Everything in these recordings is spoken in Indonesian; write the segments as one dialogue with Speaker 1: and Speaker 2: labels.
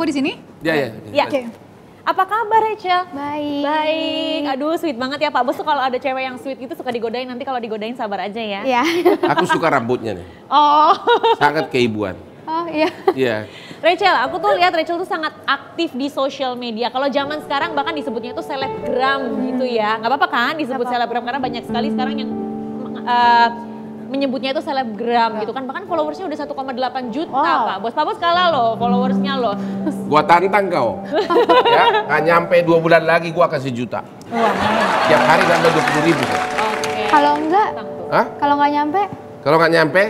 Speaker 1: aku di sini?
Speaker 2: Ya.
Speaker 1: Oke.
Speaker 3: Apa kabar Rachel?
Speaker 4: Baik.
Speaker 3: Baik. Aduh sweet banget ya Pak Bos tuh kalau ada cewek yang sweet gitu suka digodain. Nanti kalau digodain sabar aja ya.
Speaker 4: Iya.
Speaker 2: Aku suka rambutnya nih.
Speaker 3: Oh.
Speaker 2: Sangat keibuan.
Speaker 4: Oh iya.
Speaker 2: Iya.
Speaker 3: Rachel, aku tuh lihat Rachel tuh sangat aktif di sosial media. Kalau zaman sekarang bahkan disebutnya itu selebgram gitu ya. Nggak apa-apa kan disebut selebgram karena banyak sekali sekarang yang menyebutnya itu selebgram gitu kan. Bahkan followersnya udah 1,8 juta Pak Bos. Pak Bos kalah loh followersnya loh.
Speaker 2: Gua tantang kau. Ya, nggak nyampe 2 bulan lagi gua kasih juta. Tiap hari nambah 20.000.
Speaker 3: Oke.
Speaker 4: Kalau enggak,
Speaker 2: Hah?
Speaker 4: kalau nggak nyampe,
Speaker 2: Kalau nggak nyampe,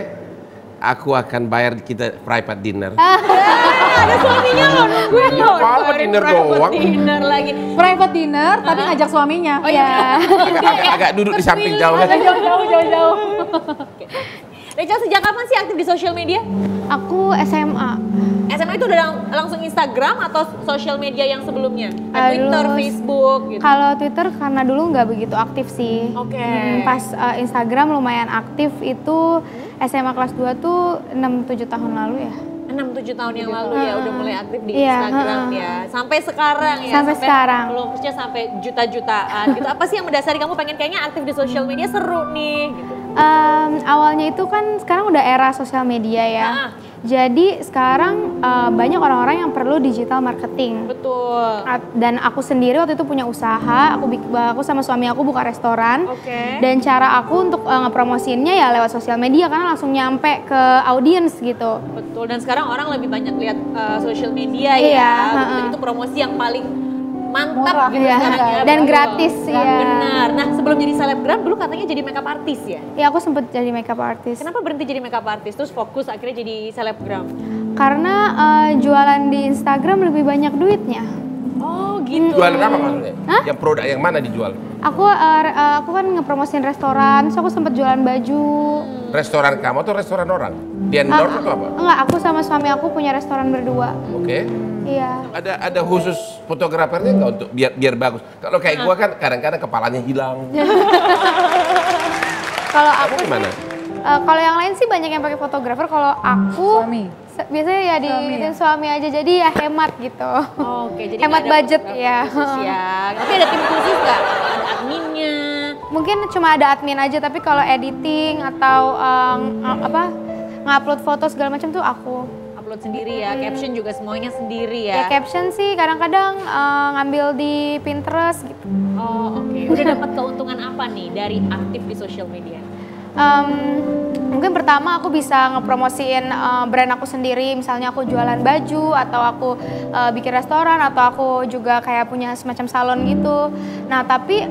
Speaker 2: aku akan bayar kita private dinner.
Speaker 3: Ada suaminya loh nungguin loh.
Speaker 2: Private dinner doang.
Speaker 3: Dinner lagi.
Speaker 1: Private dinner, tapi ngajak suaminya.
Speaker 4: oh iya.
Speaker 2: Agak duduk di samping jauh.
Speaker 1: Jauh-jauh.
Speaker 3: Rachel sejak kapan sih aktif di sosial media?
Speaker 4: Aku SMA.
Speaker 3: SMA itu udah langsung Instagram atau sosial media yang sebelumnya? Twitter,
Speaker 4: Dulu-
Speaker 3: Facebook gitu?
Speaker 4: Kalau Twitter karena dulu nggak begitu aktif sih.
Speaker 3: Oke.
Speaker 4: Pas Instagram lumayan aktif itu SMA kelas 2 tuh 6-7 tahun lalu ya.
Speaker 3: 6-7 tahun yang lalu ya udah mulai aktif di
Speaker 4: Iya,
Speaker 3: Instagram ya. Sampai sekarang ya.
Speaker 4: Sampai sekarang.
Speaker 3: Followersnya sampai juta-jutaan gitu. Apa sih yang mendasari kamu pengen kayaknya aktif di sosial media seru nih gitu?
Speaker 4: Awalnya itu kan sekarang udah era sosial media ya.
Speaker 3: Ah.
Speaker 4: Jadi sekarang banyak orang-orang yang perlu digital marketing.
Speaker 3: Betul.
Speaker 4: Dan aku sendiri waktu itu punya usaha, aku sama suami aku buka restoran.
Speaker 3: Oke.
Speaker 4: Dan cara aku untuk ngepromosiinnya ya lewat sosial media karena langsung nyampe ke audiens gitu.
Speaker 3: Betul, dan sekarang orang lebih banyak lihat sosial media
Speaker 4: Iya,
Speaker 3: ya. Betul,
Speaker 4: heeh.
Speaker 3: itu promosi yang paling mantap
Speaker 1: Murah.
Speaker 3: gitu
Speaker 4: Iya,
Speaker 3: sekarang ya.
Speaker 4: dan
Speaker 3: Betul.
Speaker 4: gratis, iya.
Speaker 3: Benar. Nah, sebelum jadi selebgram dulu katanya jadi makeup artist ya.
Speaker 4: Ya aku sempet jadi makeup artist.
Speaker 3: Kenapa berhenti jadi makeup artist terus fokus akhirnya jadi selebgram?
Speaker 4: Karena jualan di Instagram lebih banyak duitnya.
Speaker 3: Oh, gitu.
Speaker 2: Jualan apa maksudnya? Yang produk yang mana dijual?
Speaker 4: Aku kan ngepromosin restoran, so aku sempet jualan baju.
Speaker 2: Restoran kamu atau restoran orang? Di endorse atau apa?
Speaker 4: Enggak, aku sama suami aku punya restoran berdua.
Speaker 2: Oke.
Speaker 4: Iya.
Speaker 2: Ada khusus fotografernya nggak untuk biar bagus? Kalau kayak gua kan kadang-kadang kepalanya hilang.
Speaker 4: Kalau
Speaker 2: Kamu
Speaker 4: aku
Speaker 2: gimana?
Speaker 4: kalau yang lain sih banyak yang pakai fotografer. Kalau aku
Speaker 1: Suami.
Speaker 4: biasanya ya diitin suami aja, jadi ya hemat gitu.
Speaker 3: Oke, jadi
Speaker 4: Hemat
Speaker 3: nggak ada
Speaker 4: budget,
Speaker 3: fotografer
Speaker 4: ya.
Speaker 3: khusus ya. Tapi ada tim khusus nggak? Ada adminnya.
Speaker 4: Mungkin cuma ada admin aja, tapi kalau editing atau ngupload foto segala macam tuh aku.
Speaker 3: Upload sendiri ya, caption juga semuanya sendiri
Speaker 4: Ya
Speaker 3: ya.
Speaker 4: caption sih kadang-kadang ngambil di Pinterest gitu.
Speaker 3: Oh, oke. Udah dapat keuntungan apa nih dari aktif di sosial media?
Speaker 4: Mungkin pertama aku bisa ngepromosiin brand aku sendiri, misalnya aku jualan baju atau aku bikin restoran atau aku juga kayak punya semacam salon gitu. Nah tapi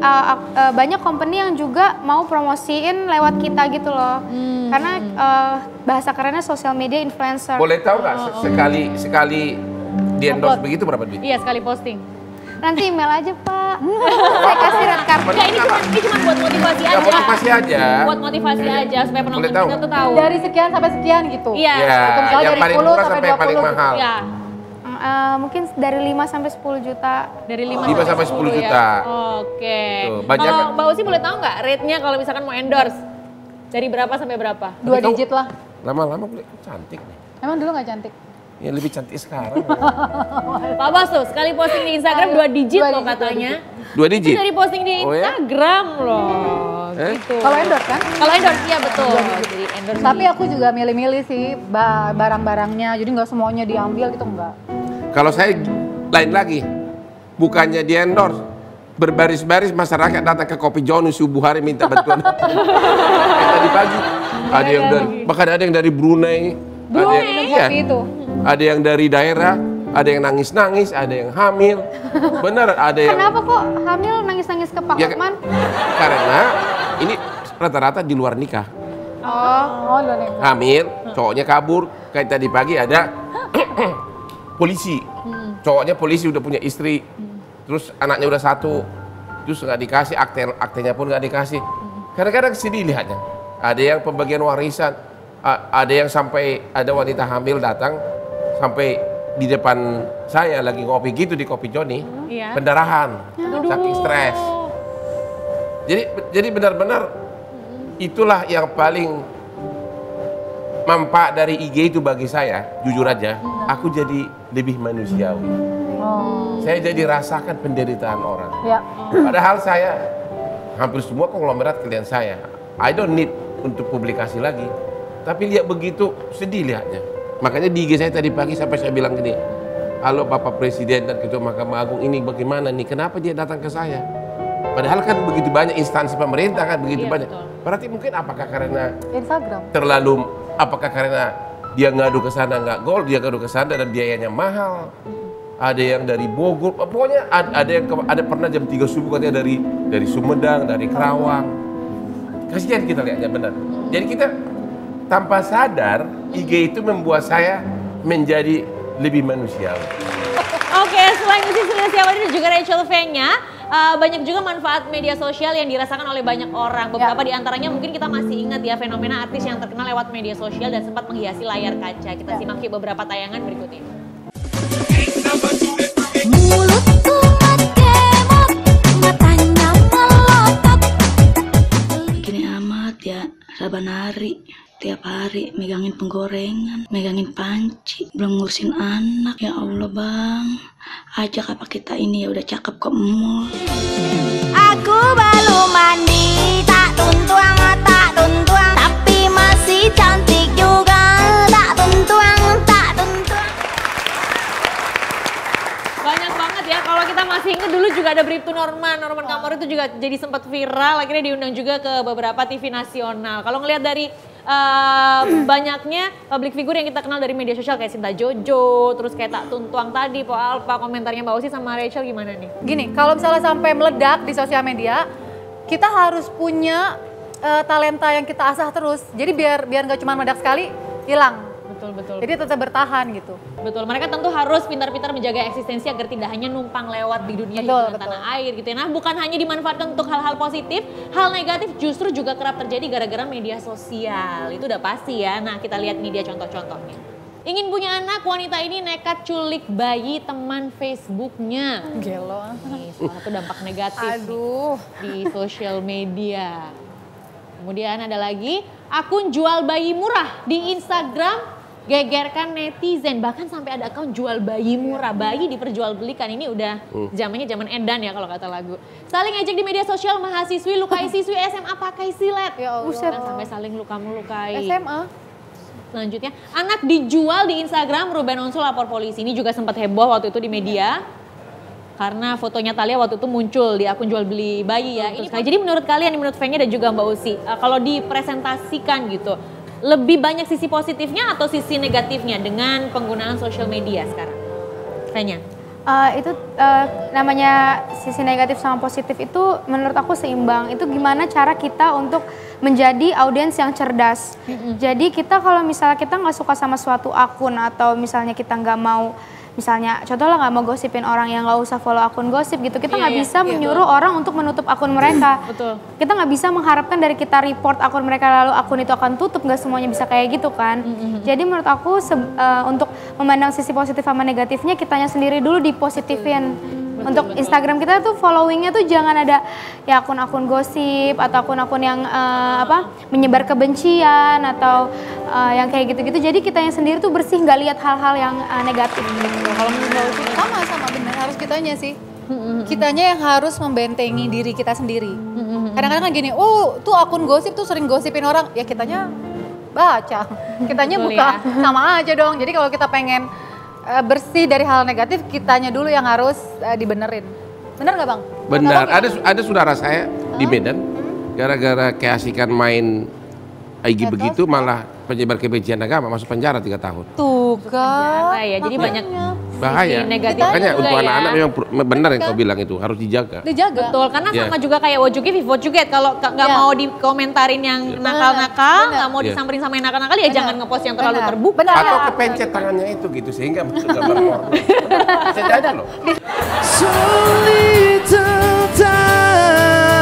Speaker 4: banyak company yang juga mau promosiin lewat kita gitu loh, karena bahasa kerennya social media influencer.
Speaker 2: Boleh tahu nggak sekali di endorse begitu berapa duit?
Speaker 3: Iya, sekali posting.
Speaker 4: Nanti email aja Pak, saya kasih red card.
Speaker 3: Enggak, ini cuma buat motivasi
Speaker 2: Ya
Speaker 3: aja.
Speaker 2: motivasi aja.
Speaker 3: Buat motivasi aja supaya penonton
Speaker 2: Boleh tahu
Speaker 3: kita tuh tahu.
Speaker 1: Dari sekian sampai sekian gitu.
Speaker 3: Iya.
Speaker 2: Ya,
Speaker 1: Misalnya
Speaker 2: yang
Speaker 1: dari
Speaker 2: paling
Speaker 1: 10
Speaker 2: murah
Speaker 1: sampai
Speaker 2: sampai yang paling
Speaker 1: 20
Speaker 2: mahal.
Speaker 3: Iya.
Speaker 4: Mungkin dari 5 sampai 10 juta.
Speaker 3: Dari 5
Speaker 2: 5 sampai 10 juta.
Speaker 3: Ya. Oke.
Speaker 2: Tuh, banyak
Speaker 3: Kalau
Speaker 2: kan?
Speaker 3: Mbak Usi boleh tahu nggak rate-nya kalau misalkan mau endorse? Dari berapa sampai berapa?
Speaker 1: 2
Speaker 2: tahu-
Speaker 1: digit lah.
Speaker 2: Lama-lama boleh cantik nih.
Speaker 1: Emang dulu nggak cantik?
Speaker 2: Ya lebih cantik sekarang.
Speaker 3: Pak Bos tuh sekali posting di Instagram 2 digit
Speaker 1: Dua
Speaker 3: loh
Speaker 1: digit,
Speaker 3: katanya.
Speaker 2: 2
Speaker 3: Itu
Speaker 2: digit.
Speaker 3: dari posting di
Speaker 2: Oh, ya?
Speaker 3: Instagram loh. Gitu.
Speaker 1: Kalau endorse kan?
Speaker 3: Kalau endorse iya betul. Jadi endorse.
Speaker 1: Tapi aku juga milih-milih sih barang-barangnya, jadi nggak semuanya diambil gitu enggak.
Speaker 2: Kalau saya lain lagi, bukannya di endorse, berbaris-baris masyarakat datang ke Kopi Joni subuh hari minta bantuan. Kayak tadi pagi, ada yang dari, bahkan ada yang dari Brunei, ada yang, iya,
Speaker 1: Kopi itu.
Speaker 2: ada yang dari daerah, ada yang nangis-nangis, ada yang hamil, bener ada yang.
Speaker 4: Kenapa kok hamil nangis-nangis ke Pak
Speaker 2: Ya,
Speaker 4: Hotman?
Speaker 2: karena ini rata-rata di luar nikah,
Speaker 1: Oh, udah nih.
Speaker 2: hamil, cowoknya kabur, kayak tadi pagi ada polisi, cowoknya polisi udah punya istri, terus anaknya udah 1, terus nggak dikasih aktenya pun nggak dikasih. Kadang-kadang sedih lihatnya. Ada yang pembagian warisan, ada yang sampai ada wanita hamil datang sampai di depan saya lagi ngopi gitu di Kopi Joni,
Speaker 3: Iya.
Speaker 2: pendarahan, saking stres. Jadi benar-benar itulah yang paling manfaat dari IG itu bagi saya, jujur aja, aku jadi lebih manusiawi. Saya jadi rasakan penderitaan orang.
Speaker 1: Ya.
Speaker 2: Padahal saya hampir semua konglomerat klien saya, I don't need untuk publikasi lagi. Tapi lihat begitu sedih lihatnya. Makanya di IG saya tadi pagi sampai saya bilang gini, halo Bapak Presiden dan Ketua Mahkamah Agung, ini bagaimana nih? Kenapa dia datang ke saya? Padahal kan begitu banyak instansi pemerintah kan begitu
Speaker 3: Iya,
Speaker 2: banyak.
Speaker 3: betul.
Speaker 2: Berarti mungkin apakah karena
Speaker 1: Instagram.
Speaker 2: terlalu, apakah karena dia ngadu ke sana nggak gol, dia ngadu ke sana dan biayanya mahal. Ada yang dari Bogor, pokoknya ada pernah jam 3 subuh katanya dari Sumedang, dari Kerawang. Kasihan kita lihatnya benar. Jadi kita tanpa sadar IG itu membuat saya menjadi lebih manusiawi.
Speaker 3: Oke, selain Uci Sulistiawati dan juga Rachel V-nya, banyak juga manfaat media sosial yang dirasakan oleh banyak orang. Beberapa di antaranya mungkin kita masih ingat ya, fenomena artis yang terkenal lewat media sosial dan sempat menghiasi layar kaca. Kita simak yuk beberapa tayangan berikut ini.
Speaker 5: Mulutku ngegemot, matanya melotot.
Speaker 6: Gini amat ya, saban hari, tiap hari megangin penggorengan, megangin panci, belum ngurusin anak. Ya Allah bang, ajak apa kita ini ya udah cakep kok mall.
Speaker 5: Aku baru mandi, tak tuntuang, tapi masih cantik juga. Tak tuntuang, tak tuntuang.
Speaker 3: Banyak banget ya, kalau kita masih ingat dulu juga ada Bribtu Norman Kamor itu juga jadi sempat viral, akhirnya diundang juga ke beberapa TV nasional. Kalau ngelihat dari banyaknya public figure yang kita kenal dari media sosial kayak Sinta Jojo, terus kayak Tak Tuntuang tadi, Po Alpa, komentarnya Mbak Uci sama Rachel gimana nih?
Speaker 1: Gini, kalau misalnya sampai meledak di sosial media, kita harus punya talenta yang kita asah terus. Jadi biar nggak cuma meledak sekali, hilang.
Speaker 3: Betul.
Speaker 1: Jadi tetap bertahan gitu.
Speaker 3: Betul, mereka tentu harus pintar-pintar menjaga eksistensi agar tidak hanya numpang lewat di dunia hiburan tanah air gitu ya. Nah, bukan hanya dimanfaatkan untuk hal-hal positif, hal negatif justru juga kerap terjadi gara-gara media sosial. Itu udah pasti ya. Nah, kita lihat nih dia contoh-contohnya. Ingin punya anak, wanita ini nekat culik bayi teman Facebooknya.
Speaker 1: Gelo.
Speaker 3: Nih, salah satu dampak negatif nih di sosial media. Kemudian ada lagi, akun jual bayi murah di Instagram gegerkan netizen, bahkan sampai ada akun jual bayi murah, bayi diperjualbelikan. Ini udah zamannya zaman edan ya kalau kata lagu. Saling ejek di media sosial, mahasiswi lukai siswi SMA pakai silet.
Speaker 1: Ya Allah.
Speaker 3: Buset, sampai saling luka-melukai.
Speaker 1: SMA.
Speaker 3: Selanjutnya, anak dijual di Instagram, Ruben Onsu lapor polisi. Ini juga sempat heboh waktu itu di media. Karena fotonya Thalia waktu itu muncul di akun jual beli bayi ya. Ini jadi menurut kalian, menurut Fenya dan juga Mbak Uci, kalau dipresentasikan gitu, lebih banyak sisi positifnya atau sisi negatifnya dengan penggunaan sosial media sekarang? Fenya?
Speaker 4: Itu namanya sisi negatif sama positif itu menurut aku seimbang. Itu gimana cara kita untuk menjadi audiens yang cerdas. Jadi kita kalau misalnya kita nggak suka sama suatu akun atau misalnya kita nggak mau, misalnya contoh lah nggak mau gosipin orang yang nggak usah follow akun gosip gitu, kita nggak bisa menyuruh orang untuk menutup akun mereka.
Speaker 3: Betul.
Speaker 4: Kita nggak bisa mengharapkan dari kita report akun mereka lalu akun itu akan tutup, nggak semuanya bisa kayak gitu kan. Jadi menurut aku untuk memandang sisi positif sama negatifnya, kitanya sendiri dulu dipositifin. Untuk Instagram kita tuh followingnya tuh jangan ada ya akun-akun gosip atau akun-akun yang menyebar kebencian atau yang kayak gitu-gitu. Jadi kitanya sendiri tuh bersih, nggak lihat hal-hal yang negatif.
Speaker 1: Kalau menurut Uci sama benar, harus kitanya sih. Kitanya yang harus membentengi diri kita sendiri. Kadang-kadang kan gini, tuh akun gosip tuh sering gosipin orang, ya kitanya baca, kitanya
Speaker 3: Betul
Speaker 1: buka,
Speaker 3: ya.
Speaker 1: sama aja dong. Jadi kalau kita pengen bersih dari hal negatif, kitanya dulu yang harus dibenerin. Bener nggak Bang?
Speaker 2: Benar, ada saudara saya di Medan, gara-gara keasikan main IG begitu malah penyebar kebencian agama, masuk penjara 3 tahun.
Speaker 1: Tuh
Speaker 3: Penjara
Speaker 1: kan.
Speaker 3: ya, jadi banyak
Speaker 2: Bahaya.
Speaker 3: sisi negatif
Speaker 2: Makanya
Speaker 3: juga
Speaker 2: untuk
Speaker 3: ya.
Speaker 2: anak-anak memang benar yang kau bilang itu harus dijaga.
Speaker 1: Dijaga.
Speaker 3: Betul, karena
Speaker 2: Iya.
Speaker 3: sama juga kayak what you give, vote you get. Kalau nggak
Speaker 1: Iya.
Speaker 3: mau dikomentarin yang nakal-nakal,
Speaker 1: Benar.
Speaker 3: nggak mau
Speaker 2: Iya.
Speaker 3: disamperin sama yang nakal-nakal, ya jangan ngepost yang terlalu
Speaker 1: Benar.
Speaker 3: terbuka.
Speaker 1: Benar.
Speaker 2: Atau kepencet tangannya itu gitu sehingga masuk gambar porno. Bisa jadi loh.
Speaker 7: So little time,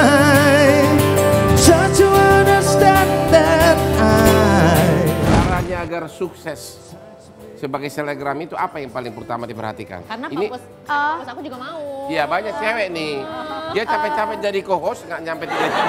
Speaker 7: try to understand that
Speaker 2: Caranya agar sukses sebagai selebgram itu apa yang paling pertama diperhatikan?
Speaker 3: Karena
Speaker 2: Ini
Speaker 3: fokus aku juga mau.
Speaker 2: iya banyak cewek nih. Dia capek-capek jadi co-host nggak nyampe 3 jam.